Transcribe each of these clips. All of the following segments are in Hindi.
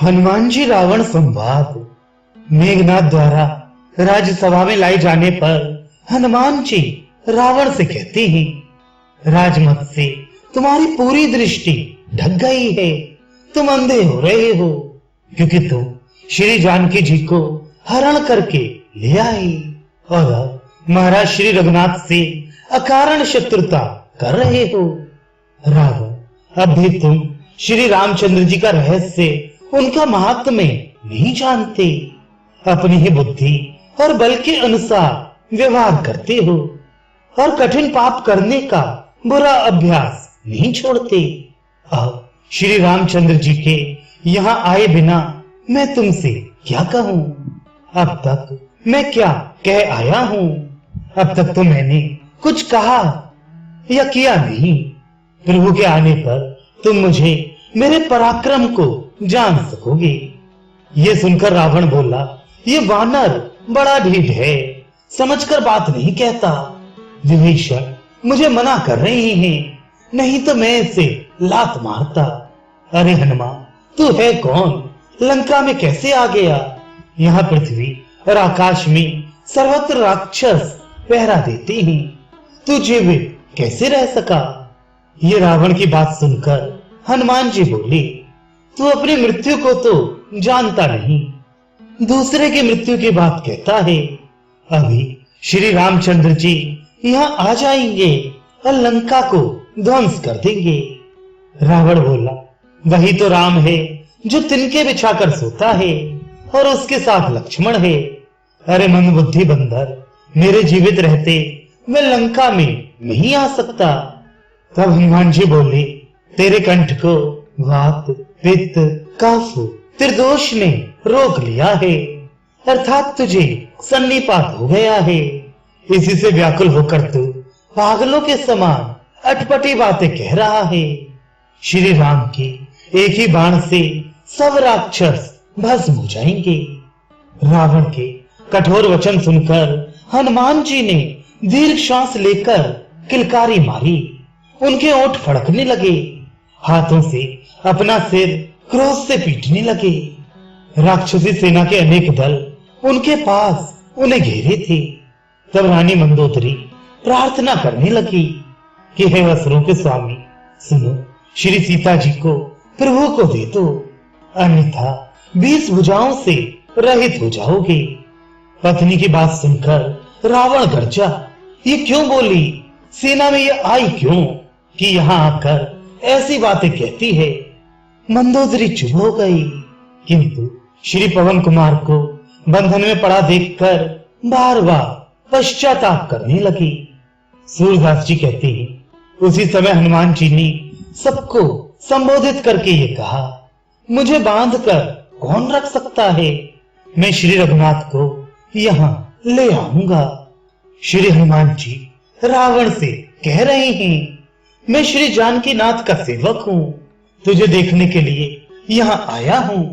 हनुमान जी रावण संवाद। मेघनाथ द्वारा राज्यसभा में लाए जाने पर हनुमान जी रावण से कहते हैं, राजमत से तुम्हारी पूरी दृष्टि ढक गई है, तुम अंधे हो रहे हो, क्योंकि तुम श्री जानकी जी को हरण करके ले आए और अब महाराज श्री रघुनाथ से अकारण शत्रुता कर रहे हो। रावण, अब भी तुम श्री रामचंद्र जी का रहस्य, उनका महात्म्य नहीं जानते, अपनी ही बुद्धि और बल के अनुसार व्यवहार करते हो और कठिन पाप करने का बुरा अभ्यास नहीं छोड़ते। अब श्री रामचंद्र जी के यहाँ आए बिना मैं तुमसे क्या कहूँ? अब तक मैं क्या कह आया हूँ? अब तक तो मैंने कुछ कहा या किया नहीं। प्रभु के आने पर तुम मुझे, मेरे पराक्रम को जान सकोगे। ये सुनकर रावण बोला, ये वानर बड़ा ढीठ है, समझकर बात नहीं कहता। विभीषण मुझे मना कर रहे हैं, नहीं तो मैं इसे लात मारता। अरे हनुमान, तू है कौन? लंका में कैसे आ गया? यहाँ पृथ्वी और आकाश में सर्वत्र राक्षस पहरा देते हैं, तू जीवित कैसे रह सका? ये रावण की बात सुनकर हनुमान जी बोले, तू अपनी मृत्यु को तो जानता नहीं, दूसरे की मृत्यु की बात कहता है। अभी श्री रामचंद्र जी यहाँ आ जाएंगे और लंका को ध्वंस कर देंगे। रावण बोला, वही तो राम है जो तिनके बिछाकर सोता है और उसके साथ लक्ष्मण है। अरे मंदबुद्धि बंदर, मेरे जीवित रहते मैं लंका में नहीं आ सकता। तब हनुमान जी बोले, तेरे कंठ को वात, पित्त, कफ, त्रिदोष ने रोक लिया है, अर्थात तुझे सन्निपात हो गया है। इसी से व्याकुल होकर तू पागलों के समान अटपटी बातें कह रहा है। श्री राम की एक ही बाण से सब राक्षस भस्म हो जाएंगे। रावण के कठोर वचन सुनकर हनुमान जी ने दीर्घ श्वास लेकर किलकारी मारी। उनके ओंठ फड़कने लगे, हाथों से अपना सिर क्रोध से पीटने लगे। राक्षसी सेना के अनेक दल उनके पास उन्हें घेरे थे। तब रानी मंदोदरी प्रार्थना करने लगी कि हे असुरों के स्वामी, सुनो, श्री सीता जी को प्रभु को दे दो, अन्यथा 20 भुजाओं से रहित हो जाओगे। पत्नी की बात सुनकर रावण गरजा, ये क्यों बोली? सेना में ये आई क्यों कि यहाँ आकर ऐसी बातें कहती है? मंदोदरी चुप हो गई, किंतु श्री पवन कुमार को बंधन में पड़ा देखकर बार बार पश्चाताप करने लगी। सूरदास जी कहते हैं, उसी समय हनुमान जी ने सबको संबोधित करके ये कहा, मुझे बांधकर कौन रख सकता है? मैं श्री रघुनाथ को यहाँ ले आऊंगा। श्री हनुमान जी रावण से कह रहे हैं, मैं श्री जानकी नाथ का सेवक हूँ, तुझे देखने के लिए यहाँ आया हूँ।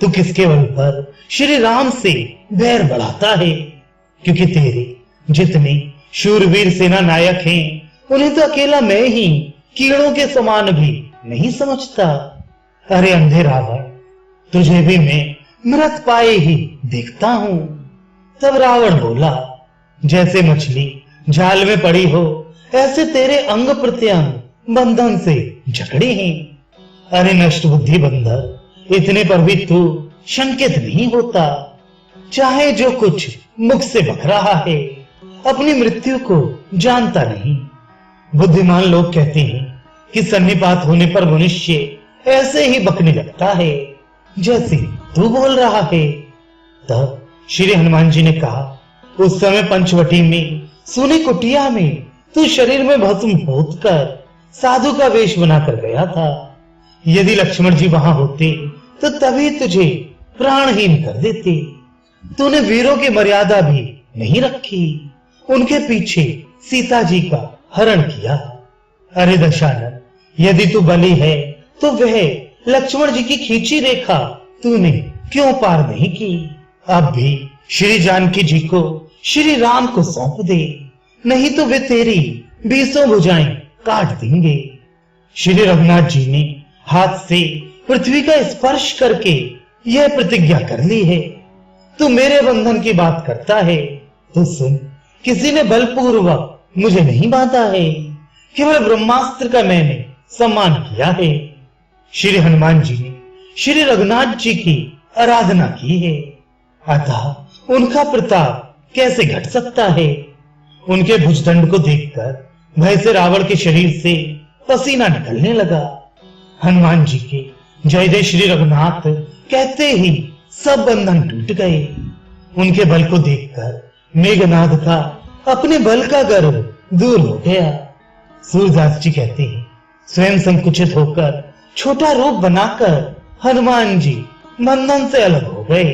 तू किसके बल पर श्री राम से बैर बढ़ाता है? क्योंकि तेरे जितने शूरवीर सेना नायक हैं, उन्हें तो अकेला मैं ही कीड़ों के समान भी नहीं समझता। अरे अंधे रावण, तुझे भी मैं मृत पाए ही देखता हूँ। तब रावण बोला, जैसे मछली जाल में पड़ी हो, ऐसे तेरे अंग प्रत्यंग बंधन से जकड़े हैं। अरे नष्ट बुद्धि बंदर, इतने पर भी तू शंकित नहीं होता? चाहे जो कुछ मुख से बक रहा है, अपनी मृत्यु को जानता नहीं। बुद्धिमान लोग कहते हैं कि सन्निपात होने पर मनुष्य ऐसे ही बकने लगता है जैसे तू बोल रहा है। तब श्री हनुमान जी ने कहा, उस समय पंचवटी में सोने कुटिया में तू शरीर में भस्म पोत कर साधु का वेश बनाकर गया था। यदि लक्ष्मण जी वहां होते तो तभी तुझे प्राणहीन कर देते। तूने वीरों की मर्यादा भी नहीं रखी, उनके पीछे सीता जी का हरण किया। अरे दशानन, यदि तू बली है तो वह लक्ष्मण जी की खींची रेखा तूने क्यों पार नहीं की? अब भी श्री जानकी जी को श्री राम को सौंप दे, नहीं तो वे तेरी 20 भुजाएं काट देंगे। श्री रघुनाथ जी ने हाथ से पृथ्वी का स्पर्श करके यह प्रतिज्ञा कर ली है। तू मेरे बंधन की बात करता है तो सुन, किसी ने बलपूर्वक मुझे नहीं बांधा है, केवल ब्रह्मास्त्र का मैंने सम्मान किया है। श्री हनुमान जी ने श्री रघुनाथ जी की आराधना की है, अतः उनका प्रताप कैसे घट सकता है। उनके भुजदंड को देखकर भय से रावण के शरीर से पसीना निकलने लगा। हनुमान जी के जय जय श्री रघुनाथ कहते ही सब बंधन टूट गए। उनके बल को देखकर मेघनाद का अपने बल का गर्व दूर हो गया। सूरदास जी कहते हैं, स्वयं संकुचित होकर छोटा रूप बनाकर हनुमान जी बंधन से अलग हो गए।